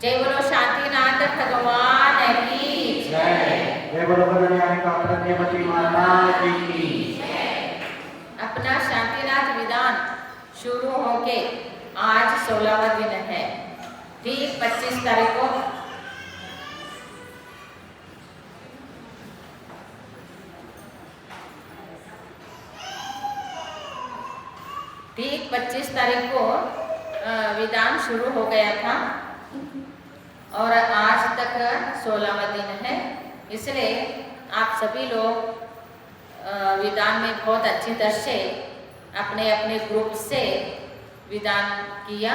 जय बोलो शांतिनाथ भगवान की जय। जय बोलो कल्याणिका प्रज्ञावती माता की। अपना शांतिनाथ विधान शुरू होके आज 16वां दिन है। ठीक 25 तारीख को विधान शुरू हो गया था और आज तक 16वां दिन है। इसलिए आप सभी लोग विधान में बहुत अच्छी तरह से अपने अपने ग्रुप से विधान किया।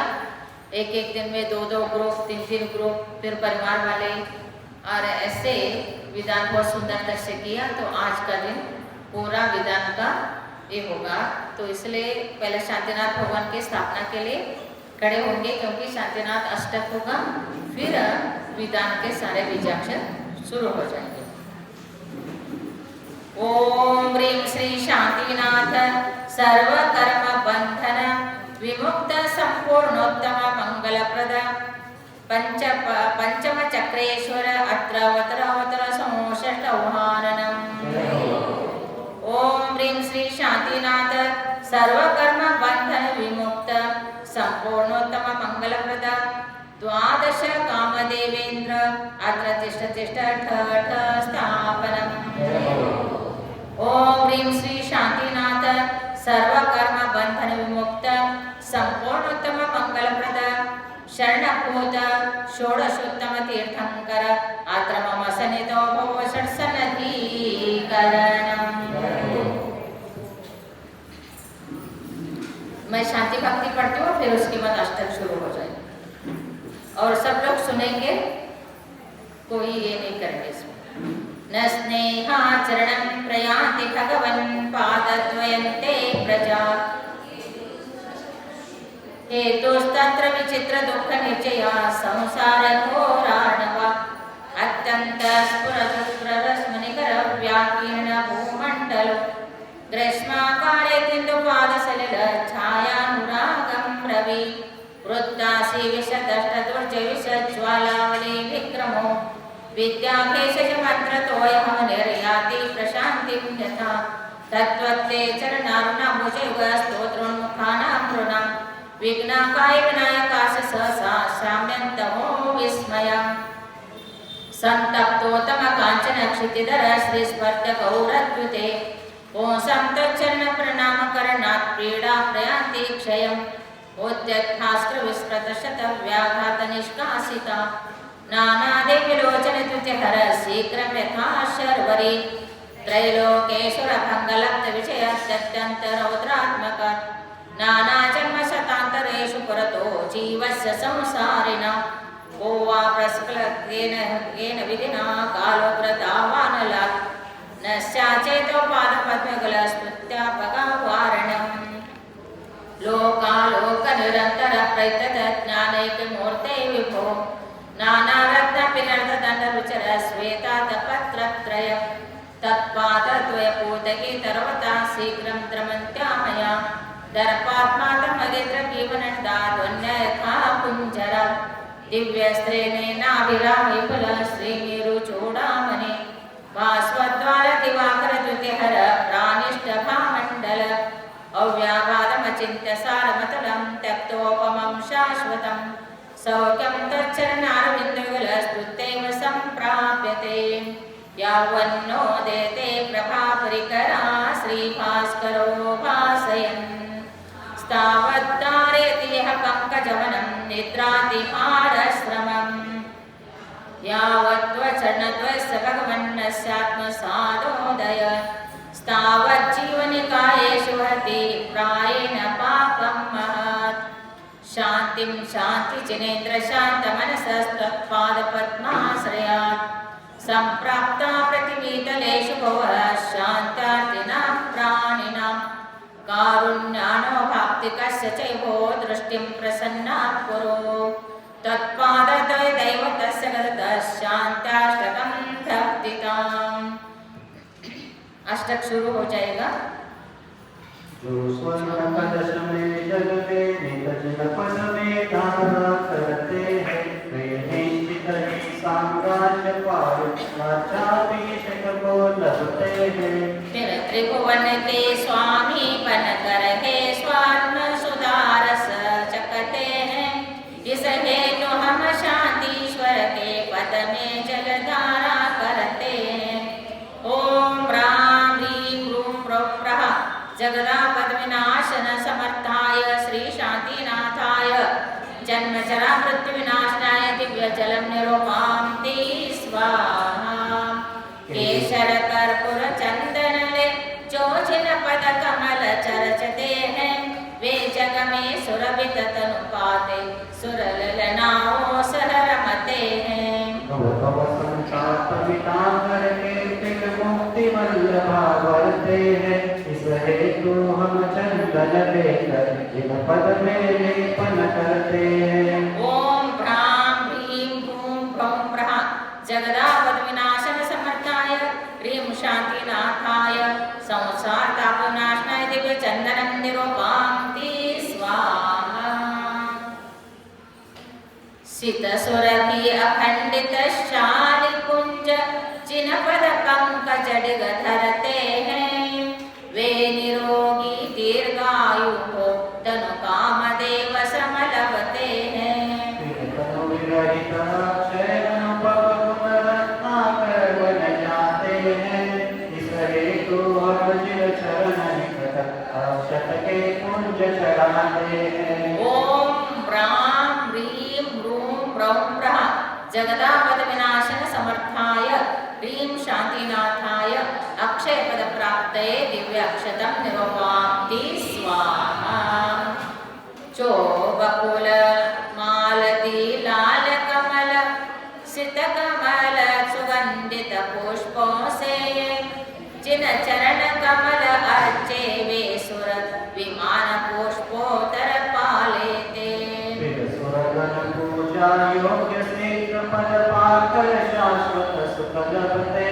एक एक दिन में 2-2 ग्रुप, 3-3 ग्रुप, फिर परिवार वाले, और ऐसे विधान बहुत सुंदर तरह से किया। तो आज का दिन पूरा विधान का ये होगा। तो इसलिए पहले शांतिनाथ भगवान की स्थापना के लिए खड़े होंगे, क्योंकि शांतिनाथ अष्टक होगा, फिर विधान के सारे बीजाक्षर शुरू हो जाएंगे। ओम ह्रीं श्री शांतिनाथ सर्वकर्म बंधन विमुक्त संपूर्णोत्तम मंगलप्रद पंचम चक्रेश्वर अत्र अवतर समोषष्टौहाननम्। ओम ह्रीं श्री शांतिनाथ सर्वकर्म बंधन विमुक्त संपूर्णोत्तम मंगलप्रद द्वादश कामदेवेन्द्र अत्र तिष्ठ ठठ स्थापनम्। ओम ह्रीं श्री शांतिनाथ सर्वकर्म बंधन विमुक्त संपूर्णोत्तम मंगलप्रद शरणभूत षोडशोत्तम तीर्थंकर अत्र मम सन्निधौ भव षट्सनधीकरणम्। मैं शांति भक्ति पढ़ती हूँ, फिर उसके बाद अष्टक शुरू हो जाएगा और सब लोग सुनेंगे, कोई ये नहीं करेंगे इसमें। न स्नेहाचरणं प्रयान्ति भगवन् पादद्वयन्ते प्रजा हेतुस्तत्र विचित्र दुःख निचया संसार घोराणव अत्यंत स्फुरदुष्प्ररश्मनिकर व्याकीर्ण भूमण्डल ग्रीष्माकारे तिन्दुपादसलिल छायानुरागं रवि वृत्तासि विषदष्टदुर्जविषज्वालावली विक्रमो विद्याभेषजमन्त्रतोऽयं निर्याति प्रशान्तिं यथा तत्त्वत्ते चरणारुणाम्बुजयुग स्तोत्रोन्मुखानां नृणां विघ्नाकाय विनायकाश सहसा शाम्यन्तमो विस्मयम्। सन्तप्तोत्तमकाञ्चन क्षितिधर श्रीस्पर्धगौरद्युते पुंसं तच्चरणप्रणामकरणात् पीडा प्रयान्ति क्षयम्। उद्यद्भास्करविस्मृतशतव्याघातनिष्कासिता नानादिविलोचनतुतिहर शीघ्रं यथा शर्वरी त्रैलोकेश्वरभङ्गलब्धविषयस्तत्यन्तरौद्रात्मक नानाजन्मशतान्तरेषु पुरतो जीवस्य संसारिणां को वा प्रस्खलत्केन विधिना कालोग्रतावानलात् न स्याचेतो पादपद्मगलस्तुत्यापगावारणम्। लोकालोकनिरन्तरप्रैतज्ञानैकमूर्ते विभो नानारत्नपिनर्दण्डरुचिर श्वेतातपत्रत्रय तत्पादद्वयपूतगीतर्वता शीघ्रं द्रमन्त्यामया दर्पात्मातमगिद्रकीवनन्दाद्वन्ययथा कुञ्जर दिव्यस्त्रेणेनाभिरामविपुल श्रीमेरुचूडामणि भास्वद्वारदिवाकरद्युतिहर प्राणिष्टभामण्डल अव्यावादमचिन्त्य सारमतलं त्यक्तोपमं शाश्वतं सौख्यं तच्चरणारविन्दयुगलस्तुत्यैव सम्प्राप्यते। यावन्नो देते प्रभापरिकरा श्रीभास्करो भासयन् स्तावद्धारयति यः पङ्कजवनं निद्रातिहारश्रमम्। यावद्वचरणद्वयस्य भगवन्न स्यात्मसादोदय स्तावज्जीवनिकायेषु वहति प्रायेण पापं महत्। शान्तिं शान्तिचिनेन्द्र शान्तमनसस्तत्पादपद्माश्रयात् सम्प्राप्ता पृथिवीतलेषु भवः शान्तार्थिनां प्राणिनां कारुण्यानुभाप्तिकस्य चैवो दृष्टिं प्रसन्नां कुरु तत्पादद्वयदैवतस्य गतः शान्त्याष्टकं भक्तिताम्। अष्टक शुरू हो जाएगा। जो स्वर्ण कलश में जग में निज जन पद में धारा करते हैं, वे राज्याभिषेक को लभते हैं। फिर त्रिभुवन के स्वामी बनकर हे स्वर्ण सुधारस चकते हैं। इस हेतु हम शांतिश्वर के पद में जलधारा करते हैं। ओम ह्रां ह्रीं ह्रूं ह्रौं ह्रः जगदापद विनाशन समर्थाय श्री शांतिनाथाय जन्म जरा मृत्यु विनाशनाय दिव्य जलम निरूपांति स्वाहा। केशर कर्पूर चंदन ले जो जिन पद कमल चरचते हैं। वे जग में सुरभित तनु पाते सुर ललनाओ सह रमते हैं। भव संताप विनाकर के तिल मुक्ति वल्लभा वरते हैं। इस हेतु हम चंदन लेकर जिन पद में लेपन करते हैं। ओम ह्रां ह्रीं ह्रूं ह्रौं ह्रः जगदापद विनाशन समर्थाय ह्रीं शांतिनाथाय संसार ताप विनाशनाय दिव्य चंदनम निरूपांति स्वाहा। सित सुरभि अखंडित शालि कुंज जिन पद पंकज डिग धरते हैं। वे निरोगी दीर्घायु हो धनु काम देव श्रम लभते हैं। इस हेतु हम जिन चरण निकट अक्षत के कुंज चढ़ाते हैं। ओम ह्रां ह्रीं ह्रूं ह्रौं ह्रः जगदापद विनाशन समर्थाय ह्रीं शांतिनाथाय अक्षय पद प्राप्तये दिव्य अक्षतम निरूपांति स्वाहा। जो बकुल मालती लाल कमल सित कमल सुगंधित पुष्पों से जिन चरण कमल अर्चे वे सुर विमान पुष्पोत्तर पालेते। फिर सुरगण पूजा योग्य शीघ्र पद पाकर शाश्वत सुख लभते।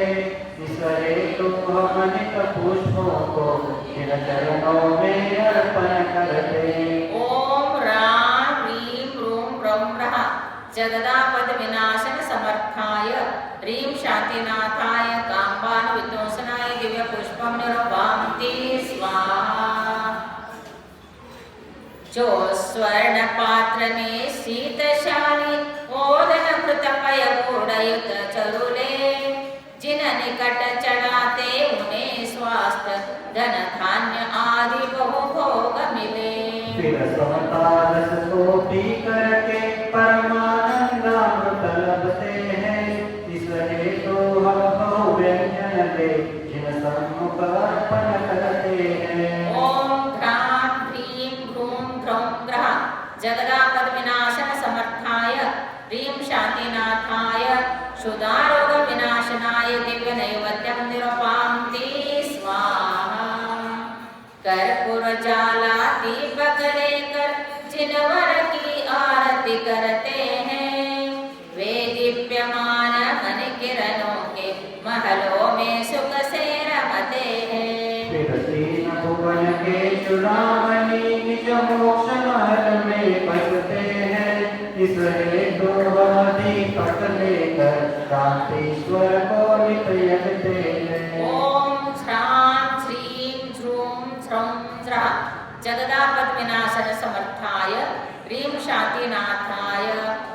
इस हेतु हम नित पुष्पों को इन चरणों में अर्पण करते। ओम ह्रां ह्रीं ह्रूं ह्रौं ह्रः जगदापद विनाशन समर्थाय ह्रीं शांतिनाथाय काम्बानुविध्वंसनाय दिव्य पुष्पम निरूपांति स्वाहा। जो स्वर्ण पात्र में शीतशाली ओदन कृत पय गुड़युत चरुले जिन निकट चढ़ाते उन्हें स्वास्थ्य धन धान्य आदि बहु भोग मिले। फिर समता रस को पी करके परमानंदामृत लभते हैं। इस हेतु हम बहु व्यंजन ले जिन सम्मुख अर्पण करते हैं। ओम ह्रां ह्रीं ह्रूं ह्रौं ह्रः जगदापद विनाशन समर्थाय ह्रीं शांतिनाथाय क्षुधारोग विनाशनाय दिव्य नैवेद्यम निरूपांति स्वाहा। कर्पूर ज्वाला दीपक लेकर जिनवर की आरती करते हैं। वे दिव्यमान मन किरणों के महलों में सुख से रमते हैं। फिर तीन भुवन के चुरामणि निज मोक्ष महल में बसते हैं। इस हेतु हम दीपक लेकर शांतीश्वर को नित यजते हैं। ओम ह्रां श्रीं ह्रूं ह्रौं ह्रः जगदापद विनाशन समर्थाय ह्रीं शांतिनाथाय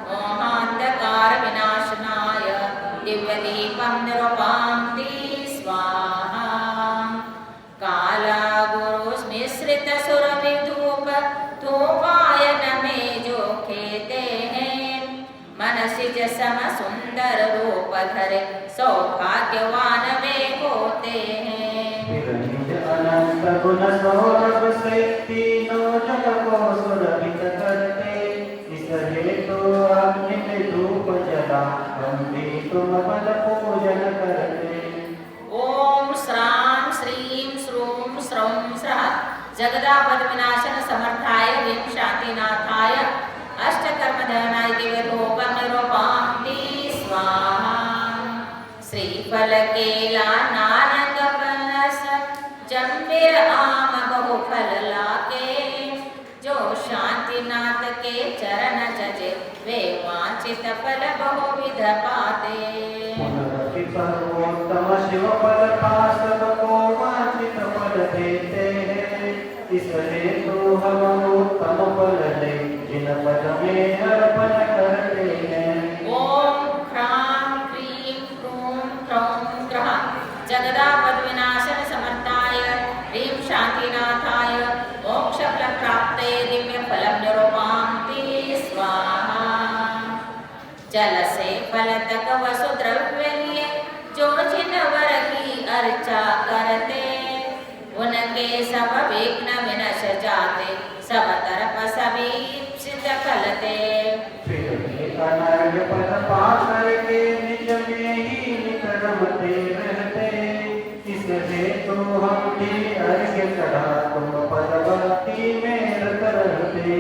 मोहांधकार विनाशनाय दिव्य दीपम निरूपांति स्वाहा। काला गुरु मिश्रित सुर विधूप धूपायन में जो खेते हैं। मनसिज सम सुंदर रूप धरे सौभाग्यवान वे होते हैं। फिर निज अनंत गुण सौरभ से तीनों जग को सुरभित करते। इस हेतु अग्नि धूप जला हम भी तुम पद पूजन करते। ओम श्रां श्रीं श्रूं स्रौं स्रः जगदापद विनाशन समर्थाय ह्रीं शांतिनाथाय अष्टकर्म धनाय दिव्य रूपम निरूपांति स्वाहा। श्रीफल केला नारंग पनस जंबीर आम बहु फल लाके। जो शांतिनाथ के चरण जजे वे वांछित फल बहुविध पाते। पुनरपि शिव पद पार्षद को वांछित फल देते हैं, इसलिए तो हम उत्तम फल ले जिन पद में अर्पण करते हैं। ओम ह्रां ह्रीं क्रूं क्रौं क्रः जगदापद्विनाशन समर्थाय ह्रीं शान्तिनाथाय मोक्षफलप्राप्ते दिव्यफलं निरूपान्ति स्वाहा। जल से फल तक वसुद्रव्य लिए जो जिनवर की अर्चा करते, उनके सब विघ्न विनश जाते, सब तरफ सभी सिद्ध फलते। फिर भी अनर्घ्य पद पाकर के निज में ही निकरमते रहते, इसलिए तो हम भी अर्घ्य चढ़ा तुम पद भक्ति में रत रहते।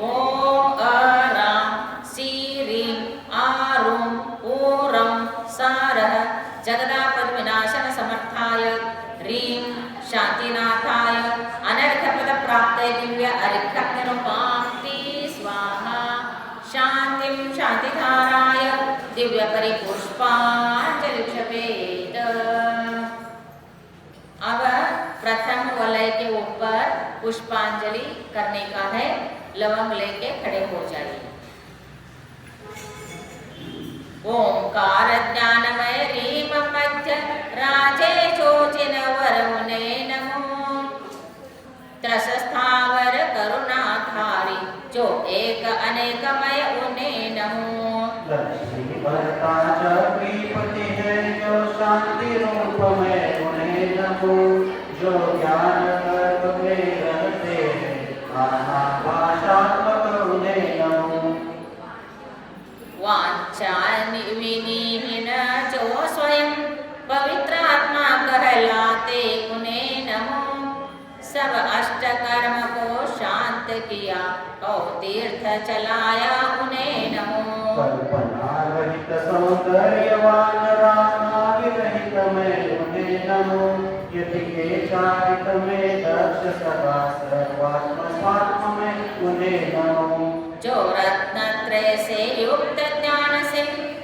ओम अरां सीरीं आरुं ऊरं सारः जगदापद्विनाशन समर्थाय ह्रीं शान्तिनाथाय अनर्घपदप्राप्ते दिव्य अर्घ्यनिरूपान्ति स्वाहा। शान्तिं शान्तिधाराय दिव्यपरिपुष्पाञ्जलिक्षपेत। अब प्रथम वलय के ऊपर पुष्पांजलि करने का है। लवंग लेके खड़े हो जाइए। ओंकार ज्ञानमय रीम मध्य राजे चोचिन वरुणे नमो। त्रसस्थावर करुणाधारी जो एक अनेकमय उन्हें नमो। लक्ष्मी भरता चक्रीपति है जो शांति रूप में उन्हें नमो। जो ज्ञान गर्भ में रहते हैं नाना भाषात्मक उन्हें नमो। वाञ्छाविहीन जो स्वयं पवित्र आत्मा कहलाते उन्हें नमो। सब अष्ट कर्म को शांत किया और तीर्थ चलाया उन्हें नमो। कल्पना रहित सौंदर्यवान रामा विरहित में उन्हें नमो। यति के चारित में दक्ष सदा सर्वात्म स्वात्म में उन्हें नमो। जो रत्नत्रय से युक्त ज्ञान से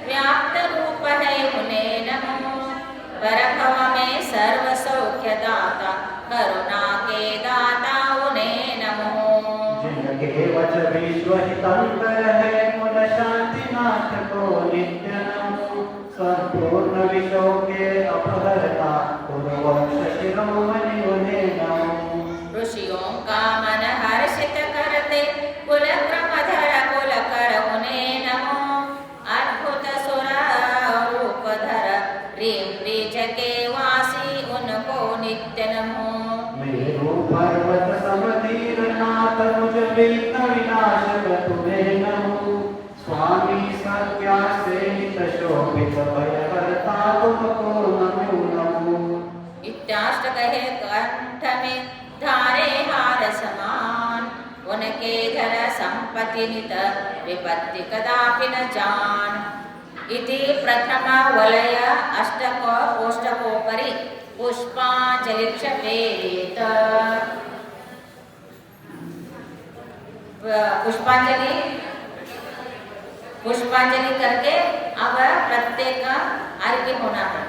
व्याप्त रूप है उन्हें नमो। परभव में सर्व सौख्य दाता करुणा के दाता उन्हें नमो। जिनके वच विश्व हितंकर है मुन शांतिनाथ को नित्य नमो। संपूर्ण विश्व के अपहरता पूर्ववंश शिरोमणि उन्हें नमो। ऋषियों का मन हर्षित करते कुल क्रमधर कुल कर उन्हें नमो। अद्भुत सुर रूपधर रीं बीज के वासी उनको नित्य नमो। मेरु पर्वत समधीर नाथ मुझ विघ्न विनाशक तुम्हें नमो। स्वामी सत्या से हित शोभित भयहरता तुमको नमो नमो। इत्याष्ट कहे कंठ में धारे हार समान, उनके धर संपत्ति नित विपत्ति कदापि न जान। इति प्रथम वलय अष्टकोष्ठकोपरि पुष्पांजलिक्षपेत। पुष्पांजलि करके अब प्रत्येक अर्घ्य होना है।